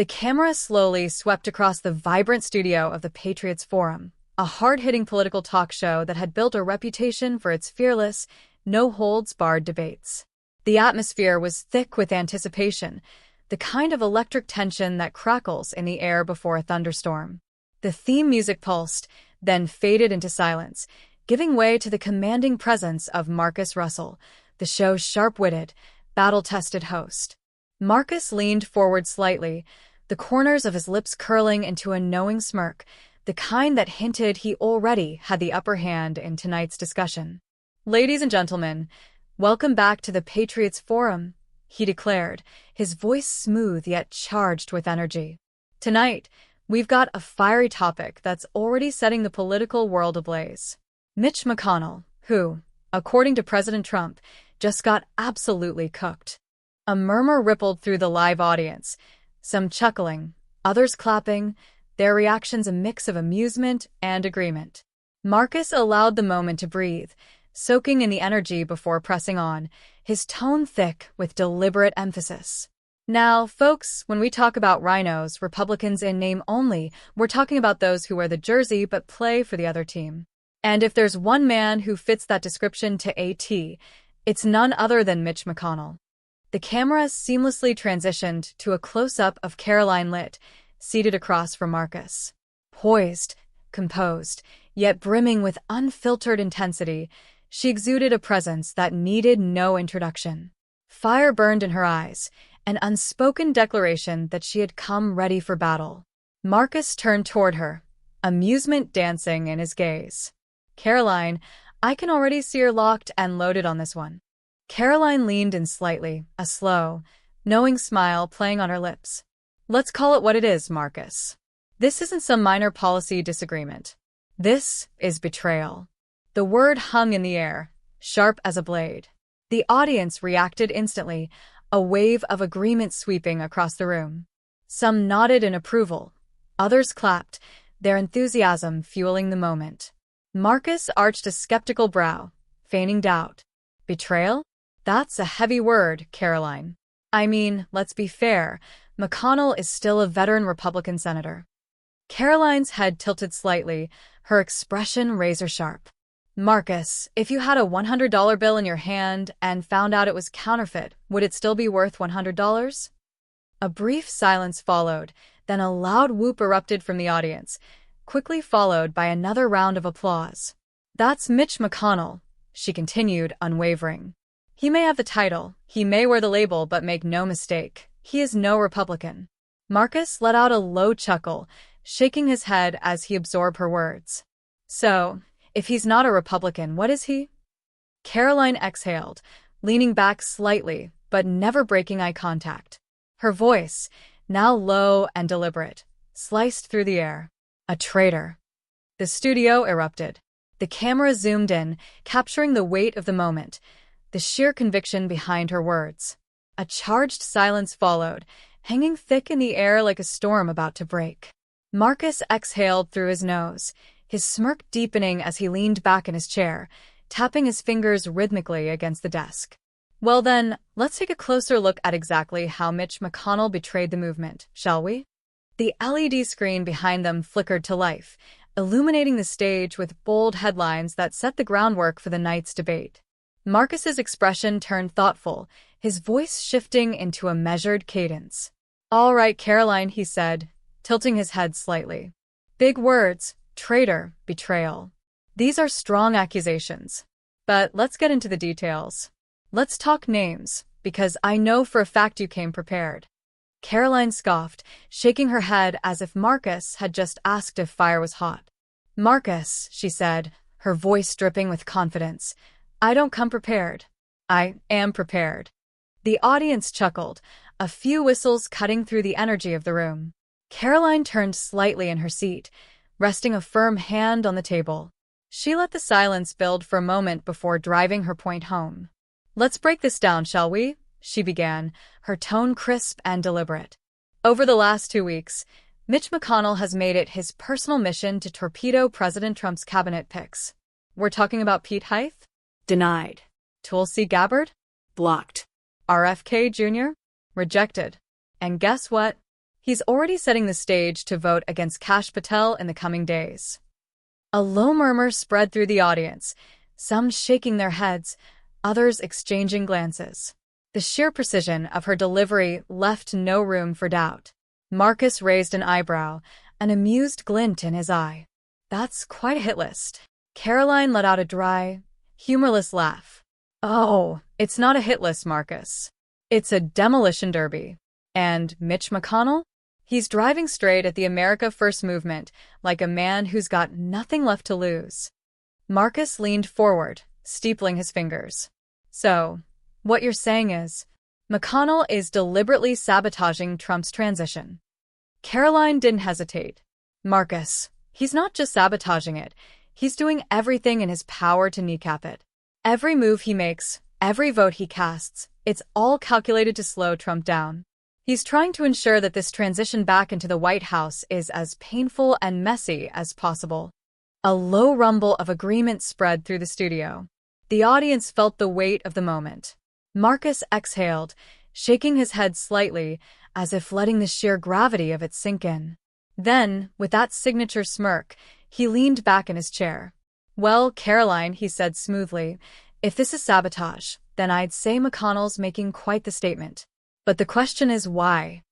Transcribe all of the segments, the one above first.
The camera slowly swept across the vibrant studio of the Patriots Forum, a hard-hitting political talk show that had built a reputation for its fearless, no-holds-barred debates. The atmosphere was thick with anticipation, the kind of electric tension that crackles in the air before a thunderstorm. The theme music pulsed, then faded into silence, giving way to the commanding presence of Marcus Russell, the show's sharp-witted, battle-tested host. Marcus leaned forward slightly, the corners of his lips curling into a knowing smirk, the kind that hinted he already had the upper hand in tonight's discussion. "Ladies and gentlemen, welcome back to the Patriots Forum," he declared, his voice smooth yet charged with energy. "Tonight, we've got a fiery topic that's already setting the political world ablaze. Mitch McConnell, who, according to President Trump, just got absolutely cooked." A murmur rippled through the live audience, some chuckling, others clapping, their reactions a mix of amusement and agreement. Marcus allowed the moment to breathe, soaking in the energy before pressing on, his tone thick with deliberate emphasis. "Now, folks, when we talk about rhinos, Republicans in name only, we're talking about those who wear the jersey but play for the other team. And if there's one man who fits that description to a T, it's none other than Mitch McConnell." The camera seamlessly transitioned to a close-up of Caroline Litt, seated across from Marcus. Poised, composed, yet brimming with unfiltered intensity, she exuded a presence that needed no introduction. Fire burned in her eyes, an unspoken declaration that she had come ready for battle. Marcus turned toward her, amusement dancing in his gaze. "Caroline, I can already see you're locked and loaded on this one." Caroline leaned in slightly, a slow, knowing smile playing on her lips. "Let's call it what it is, Marcus. This isn't some minor policy disagreement. This is betrayal." The word hung in the air, sharp as a blade. The audience reacted instantly, a wave of agreement sweeping across the room. Some nodded in approval, others clapped, their enthusiasm fueling the moment. Marcus arched a skeptical brow, feigning doubt. "Betrayal? That's a heavy word, Caroline. I mean, let's be fair, McConnell is still a veteran Republican senator." Caroline's head tilted slightly, her expression razor-sharp. "Marcus, if you had a $100 bill in your hand and found out it was counterfeit, would it still be worth $100? A brief silence followed, then a loud whoop erupted from the audience, quickly followed by another round of applause. "That's Mitch McConnell," she continued, unwavering. "He may have the title, he may wear the label, but make no mistake, he is no Republican." Marcus let out a low chuckle, shaking his head as he absorbed her words. "So, if he's not a Republican, what is he?" Caroline exhaled, leaning back slightly, but never breaking eye contact. Her voice, now low and deliberate, sliced through the air. "A traitor." The studio erupted. The camera zoomed in, capturing the weight of the moment, the sheer conviction behind her words. A charged silence followed, hanging thick in the air like a storm about to break. Marcus exhaled through his nose, his smirk deepening as he leaned back in his chair, tapping his fingers rhythmically against the desk. "Well then, let's take a closer look at exactly how Mitch McConnell betrayed the movement, shall we?" The LED screen behind them flickered to life, illuminating the stage with bold headlines that set the groundwork for the night's debate. Marcus's expression turned thoughtful, his voice shifting into a measured cadence. "All right, Caroline," he said, tilting his head slightly. "Big words, traitor, betrayal. These are strong accusations. But let's get into the details. Let's talk names, because I know for a fact you came prepared." Caroline scoffed, shaking her head as if Marcus had just asked if fire was hot. "Marcus," she said, her voice dripping with confidence, "I don't come prepared. I am prepared." The audience chuckled, a few whistles cutting through the energy of the room. Caroline turned slightly in her seat, resting a firm hand on the table. She let the silence build for a moment before driving her point home. "Let's break this down, shall we?" she began, her tone crisp and deliberate. "Over the last 2 weeks, Mitch McConnell has made it his personal mission to torpedo President Trump's cabinet picks. We're talking about Pete Heith? Denied. Tulsi Gabbard? Blocked. RFK Jr.? Rejected. And guess what? He's already setting the stage to vote against Kash Patel in the coming days. A low murmur spread through the audience, some shaking their heads, others exchanging glances. The sheer precision of her delivery left no room for doubt. Marcus raised an eyebrow, an amused glint in his eye. That's quite a hit list. Caroline let out a dry, humorless laugh. Oh, it's not a hit list, Marcus. It's a demolition derby. And Mitch McConnell? He's driving straight at the America First movement, like a man who's got nothing left to lose. Marcus leaned forward, steepling his fingers. So, what you're saying is, McConnell is deliberately sabotaging Trump's transition. Caroline didn't hesitate. Marcus, he's not just sabotaging it, he's doing everything in his power to kneecap it. Every move he makes, every vote he casts, it's all calculated to slow Trump down. He's trying to ensure that this transition back into the White House is as painful and messy as possible. A low rumble of agreement spread through the studio. The audience felt the weight of the moment. Marcus exhaled, shaking his head slightly, as if letting the sheer gravity of it sink in. Then, with that signature smirk, he leaned back in his chair. Well, Caroline, he said smoothly, if this is sabotage, then I'd say McConnell's making quite the statement. But the question is why?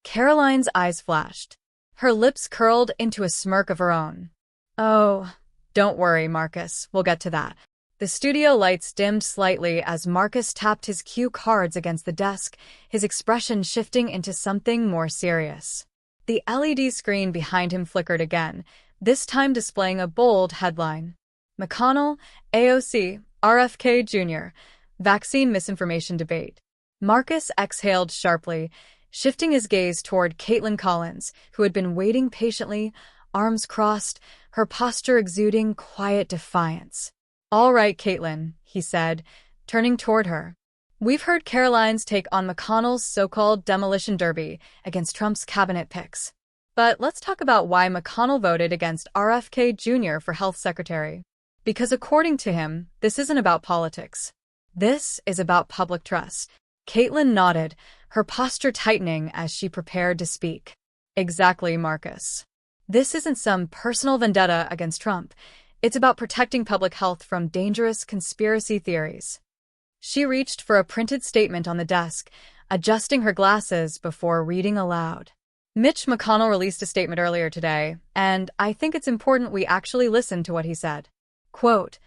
Caroline's eyes flashed. Her lips curled into a smirk of her own. Oh, don't worry, Marcus, we'll get to that. The studio lights dimmed slightly as Marcus tapped his cue cards against the desk, his expression shifting into something more serious. The LED screen behind him flickered again, this time displaying a bold headline. McConnell, AOC, RFK Jr., Vaccine Misinformation Debate. Marcus exhaled sharply, shifting his gaze toward Caitlin Collins, who had been waiting patiently, arms crossed, her posture exuding quiet defiance. All right, Caitlin, he said, turning toward her. We've heard Caroline's take on McConnell's so-called demolition derby against Trump's cabinet picks. But let's talk about why McConnell voted against RFK Jr. for health secretary. Because according to him, this isn't about politics. This is about public trust. Caitlin nodded, her posture tightening as she prepared to speak. Exactly, Marcus. This isn't some personal vendetta against Trump. It's about protecting public health from dangerous conspiracy theories. She reached for a printed statement on the desk, adjusting her glasses before reading aloud. Mitch McConnell released a statement earlier today, and I think it's important we actually listen to what he said. Quote,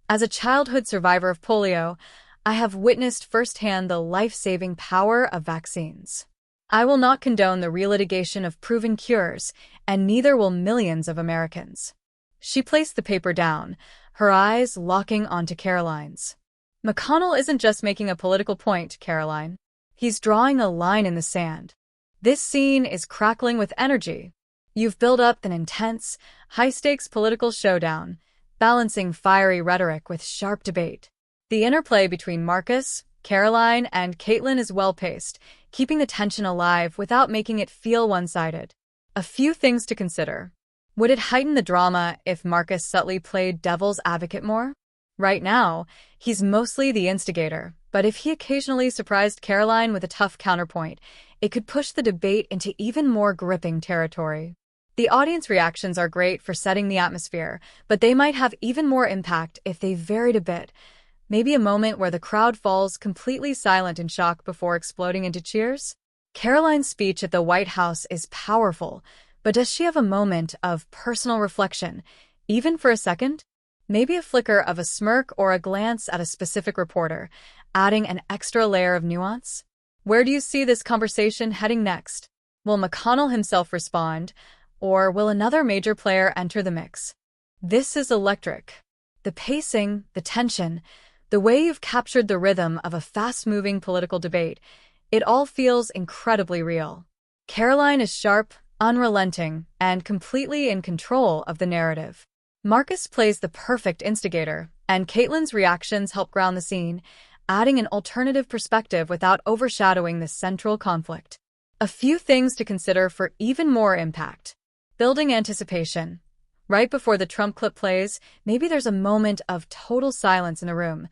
as a childhood survivor of polio, I have witnessed firsthand the life-saving power of vaccines. I will not condone the relitigation of proven cures, and neither will millions of Americans. She placed the paper down, her eyes locking onto Caroline's. McConnell isn't just making a political point, Caroline. He's drawing a line in the sand. This scene is crackling with energy. You've built up an intense, high-stakes political showdown, balancing fiery rhetoric with sharp debate. The interplay between Marcus, Caroline, and Caitlin is well-paced, keeping the tension alive without making it feel one-sided. A few things to consider. Would it heighten the drama if Marcus subtly played devil's advocate more? Right now, he's mostly the instigator, but if he occasionally surprised Caroline with a tough counterpoint, it could push the debate into even more gripping territory. The audience reactions are great for setting the atmosphere, but they might have even more impact if they varied a bit. Maybe a moment where the crowd falls completely silent in shock before exploding into cheers? Caroline's speech at the White House is powerful, but does she have a moment of personal reflection, even for a second? Maybe a flicker of a smirk or a glance at a specific reporter, adding an extra layer of nuance? Where do you see this conversation heading next? Will McConnell himself respond, or will another major player enter the mix? This is electric. The pacing, the tension, the way you've captured the rhythm of a fast-moving political debate, it all feels incredibly real. Caroline is sharp, unrelenting, and completely in control of the narrative. Marcus plays the perfect instigator, and Caitlin's reactions help ground the scene, adding an alternative perspective without overshadowing the central conflict. A few things to consider for even more impact. Building anticipation. Right before the Trump clip plays, maybe there's a moment of total silence in the room,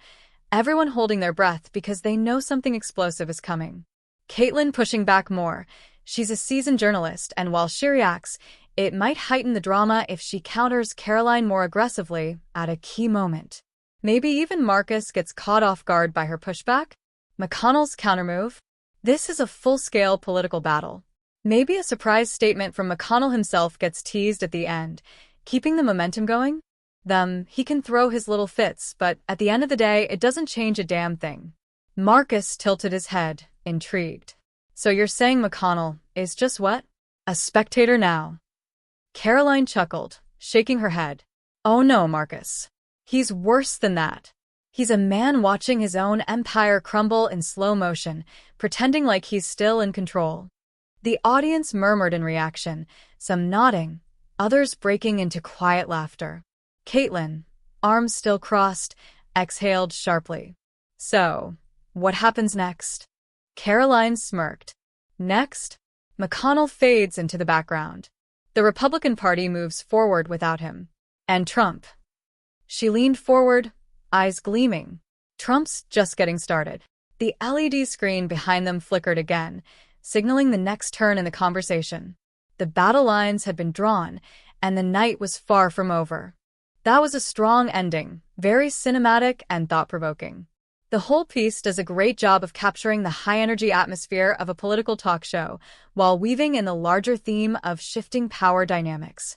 everyone holding their breath because they know something explosive is coming. Caitlin pushing back more, She's a seasoned journalist, and while she reacts, it might heighten the drama if she counters Caroline more aggressively at a key moment. Maybe even Marcus gets caught off guard by her pushback. McConnell's countermove? This is a full-scale political battle. Maybe a surprise statement from McConnell himself gets teased at the end, keeping the momentum going? Then he can throw his little fits, but at the end of the day, it doesn't change a damn thing. Marcus tilted his head, intrigued. So you're saying McConnell is just what? A spectator now? Caroline chuckled, shaking her head. Oh no, Marcus. He's worse than that. He's a man watching his own empire crumble in slow motion, pretending like he's still in control. The audience murmured in reaction, some nodding, others breaking into quiet laughter. Caitlin, arms still crossed, exhaled sharply. So, what happens next? Caroline smirked. Next, McConnell fades into the background. The Republican Party moves forward without him. And Trump. She leaned forward, eyes gleaming. Trump's just getting started. The LED screen behind them flickered again, signaling the next turn in the conversation. The battle lines had been drawn, and the night was far from over. That was a strong ending, very cinematic and thought-provoking. The whole piece does a great job of capturing the high-energy atmosphere of a political talk show while weaving in the larger theme of shifting power dynamics.